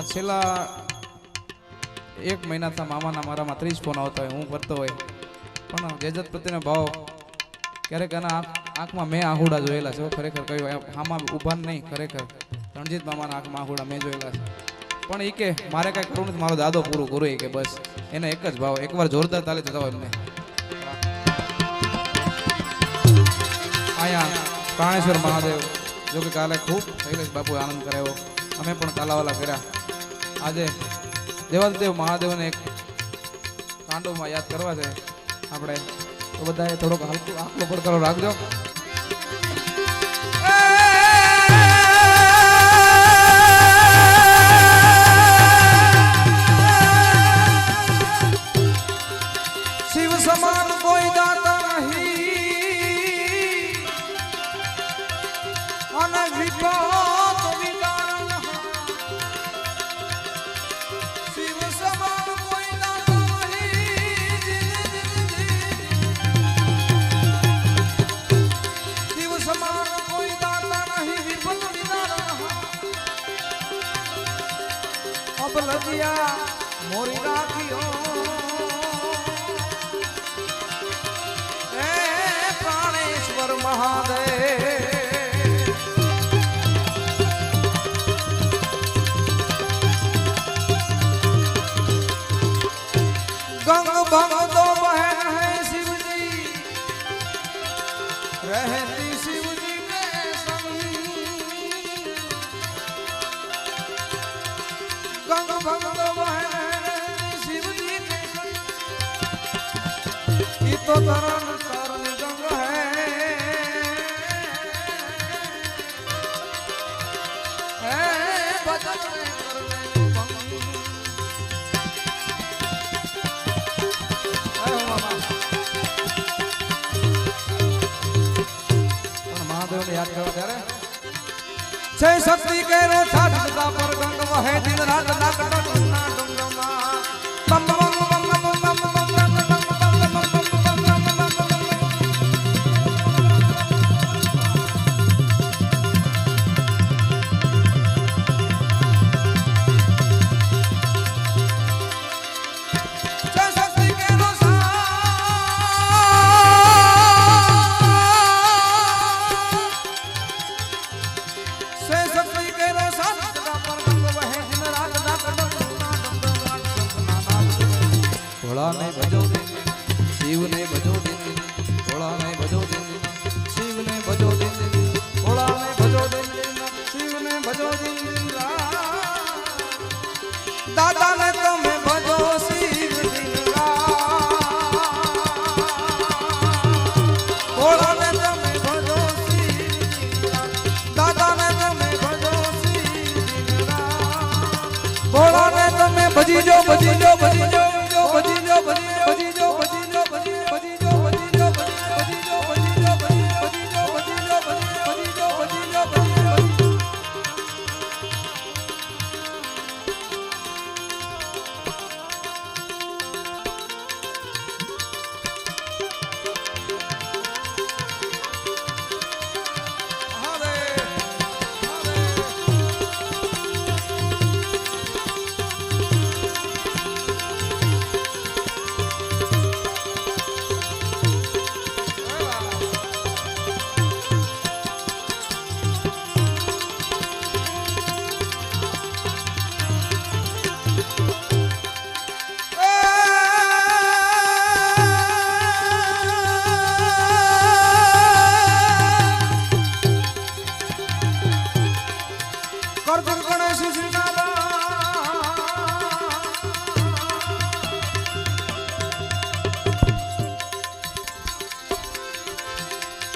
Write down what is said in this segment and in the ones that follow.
આ છેલ્લા 1 મહિનાથી મામાના મારામાં 30 ફોન આવતા હોય, હું કરતો હોય, પણ જેજત પ્રત્યેનો ભાવ ક્યારેક એના આંખમાં મેં આહુડા જોયેલા છે. ખરેખર કહ્યું આમાં ઊભા નહીં, ખરેખર રણજીત મામાના આંખમાં આહુડા મેં જોયેલા છે. પણ એ કે મારે કાંઈ કરવું નથી, મારો દાદો પૂરું કરું કે બસ એને એક જ ભાવ. એકવાર જોરદાર તાલી થતા હોય એમને. અહીંયા પ્રાણેશ્વર મહાદેવ જો કે કાલે ખૂબ શૈલેષ બાપુએ આનંદ કરાવ્યો, અમે પણ કાલાવાલા કર્યા. આજે દેવાદેવ મહાદેવને એક તાંડવમાં યાદ કરવા છે આપણે, તો બધાએ થોડોક હલકો આકલો પડકારો રાખજો. શિવ સમાન કોઈ દાતા નહીં અને વિપત વિદારણ. શિવ સમાન કોઈ દાતા નહીં, શિવ સમાન કોઈ દાતા નહીં વિપત વિદારણ. અબલજિયા મોરી રાખ્યો પ્રાણેશ્વર મહાદેવ. गंग भंग दो बहन है शिव जी, रहती शिव जी के संग. गंग भंग दो बहन है शिव जी के संग, ये तो तरन तरन गंग है. भजन याद करो ત્યારે છે શક્તિ કેરો છાડતા પર ગંગ વહે દિન રાત નાકટના ડુંગમાં. બમ બમ બમ બમ બમ બમ ભજો દિન શિવ ને ભજો દિન, ભોળા ને ભજો દિન શિવ ને ભજો દિન, ભોળા ને ભજો દિન શિવ ને ભજો દિન. દાદા ને તમે ભજો શિવ દિન રાત, ભોળા ને તમે ભજો શિવ દિન રાત. દાદા ને તમે ભજો શિવ દિન રાત, ભોળા ને તમે ભજીજો ભજીજો ભજીજો ભજીજો ભજીજો ભજીજો ભજીજો ભજીજો ભજીજો ભજીજો ભજીજો ભજીજો ભજીજો ભજીજો ભજીજો ભજીજો.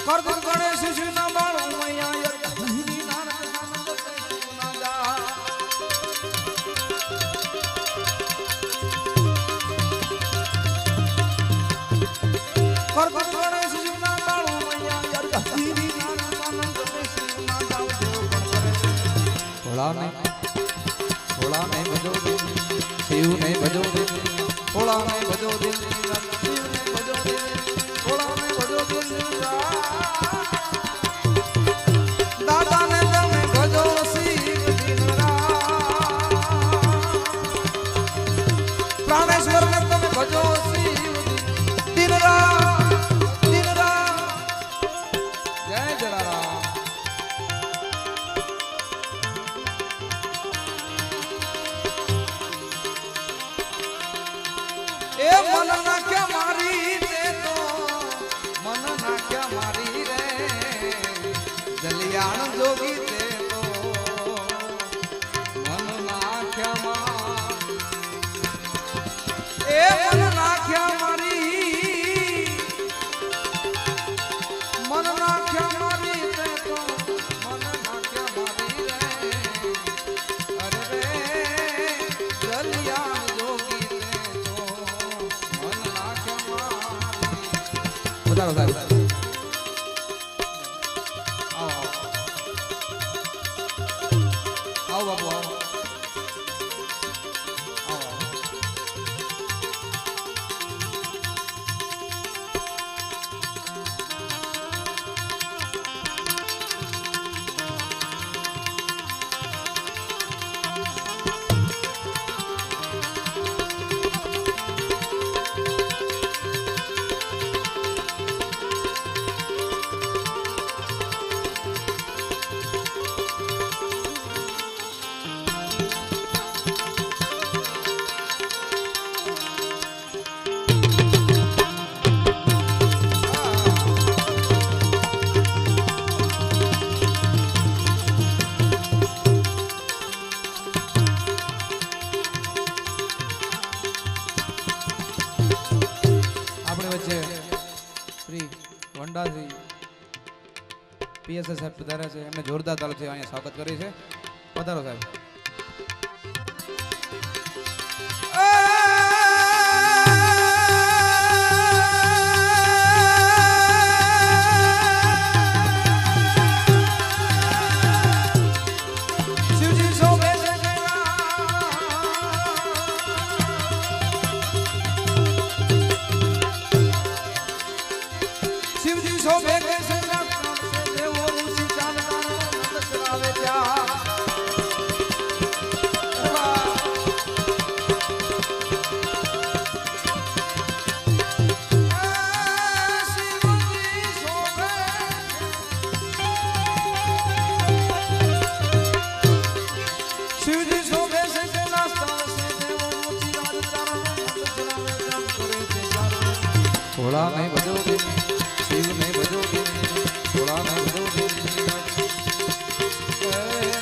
કરદુર ગણેશ શિશના બાળ મૈયા હિની નાનક નાનક ના જા. કરદુર ગણેશ શિશના બાળ મૈયા હિની નાનક નાનક ના જાવ. ભોળા ને ભજો દિન શિવ ને ભજો દિન, ભોળા ને ભજો દિન શિવ ને ભજો દિન, ભોળા ને ભજો દિન. દાદા ને તમે ભજો શિવ દિન રાત, મન નાખ્યા મારી તે તો મન નાખ્યા મારી રે જલિયાણ જોગી તે તો મન નાખ્યા એ મન નાખ્યા મારી મન નાખ્યા મારી તે તો મન નાખ્યા મારી રે અરે રે જલિયાણ જોગી તે તો મન નાખ્યા મારી વધારો સાહેબ આવો બાપુ આવો વંડાજી પીએસએ સાહેબ પધાર્યા છે એમને જોરદાર તાળીઓથી અહીંયા સ્વાગત કરી છે પધારો સાહેબ ભોળા નહીં ભજો શિવ નહીં ભજો ભોળા નહીં ભજો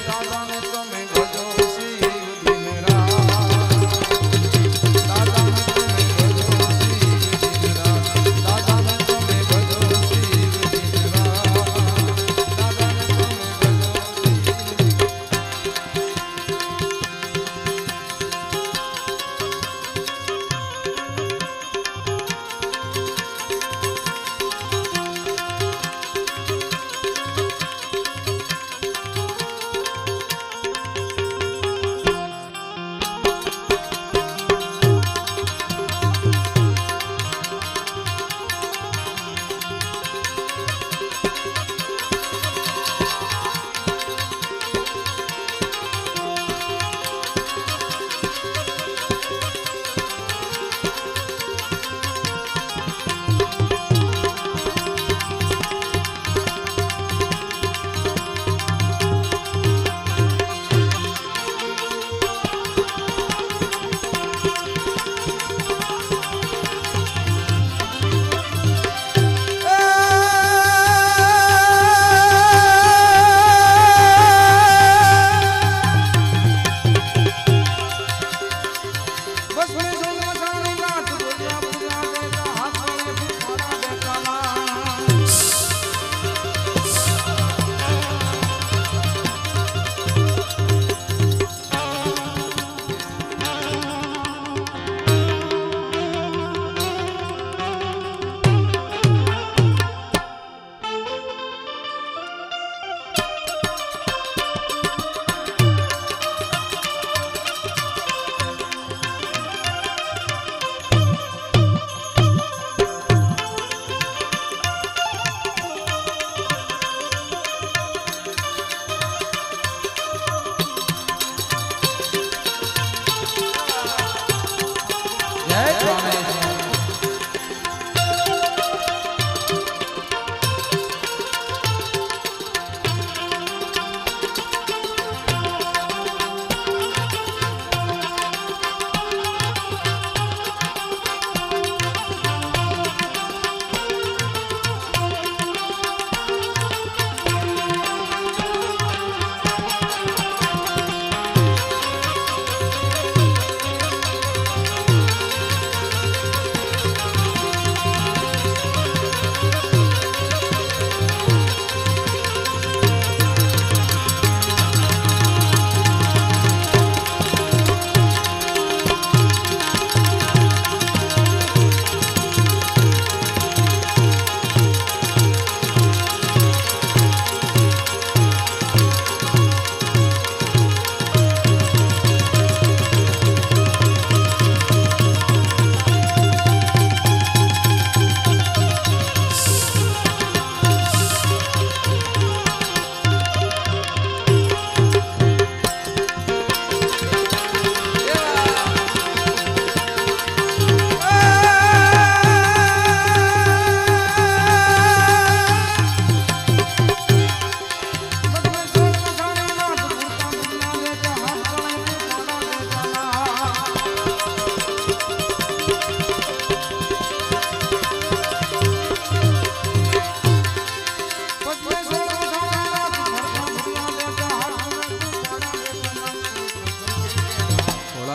દાદા ને તમે ભજો શિવ દિન રાત દાદા ને તમે ભજો શિવ દિન રાત દાદા ને તમે ભજો શિવ દિન રાત દાદા ને તમે ભજો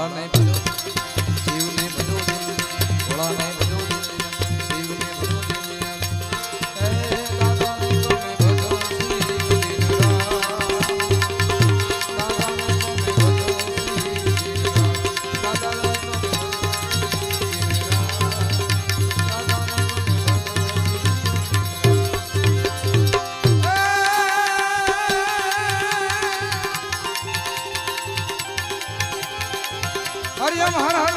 ભોળા ને ભજો શિવ ને ભજો ભોળા ને ભજો શિવ ને ભજો હે દાદા ને તમે ભજો શિવ દિન રાત દાદા ને તમે ભજો શિવ દિન રાત દાદા ને તમે ભજો શિવ દિન રાત દાદા ને હરિયમ હર હર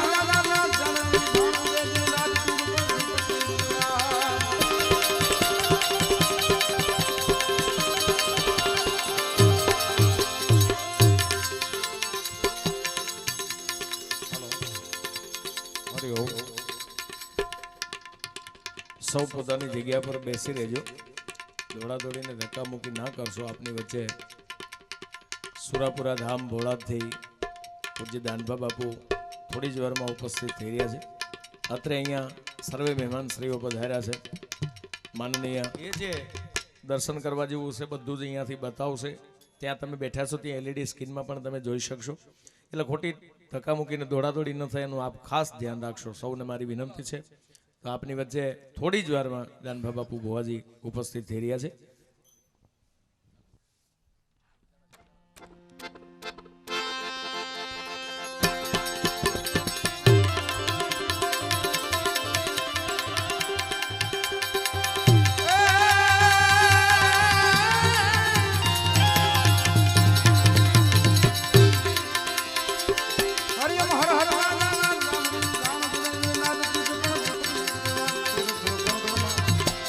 સૌ પોતાની જગ્યા પર બેસી રહેજો. દોડાદોડીને ધક્કા મૂકી ના કરશો. આપની વચ્ચે સુરાપુરા ધામ ભોળાદથી પૂજ્ય દાનભા બાપુ થોડી જ વારમાં ઉપસ્થિત થઈ રહ્યા છે. અત્રે અહીંયા સર્વે મહેમાન શ્રીઓ પધાર્યા છે. માનનીય એ જે દર્શન કરવા જેવું છે બધું જ અહીંયાથી બતાવશે. ત્યાં તમે બેઠા છો ત્યાં LED સ્ક્રીનમાં પણ તમે જોઈ શકશો. એટલે ખોટી ધક્કા મૂકીને દોડાદોડી ન થાય એનું આપ ખાસ ધ્યાન રાખશો. સૌને મારી વિનંતી છે. તો આપની વચ્ચે થોડી જ વારમાં દાનભા બાપુ ભુવાજી ઉપસ્થિત થઈ રહ્યા છે.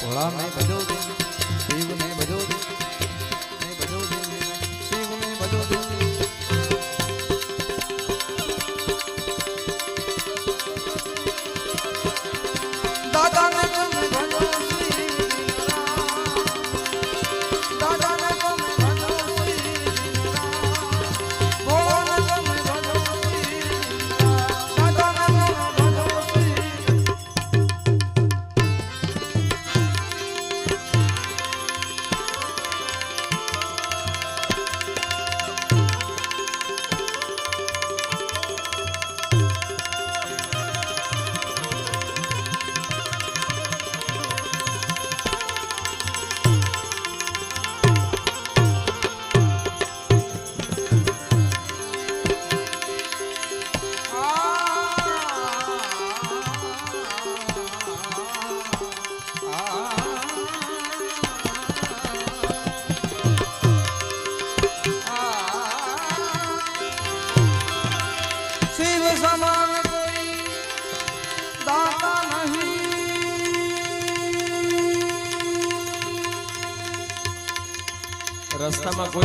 ભોળા ને ભજો શિવ ને ભજો શિવ ને ભજો દાદા ને તમે ભજો શિવ દાદા ને તમે ભજો શિવ ભોળા ને તમે ભજો શિવ દાદા ને તમે ભજો શિવ શિવ સમાન કોઈ દાતા નહીં. રસ્તામાં કોઈ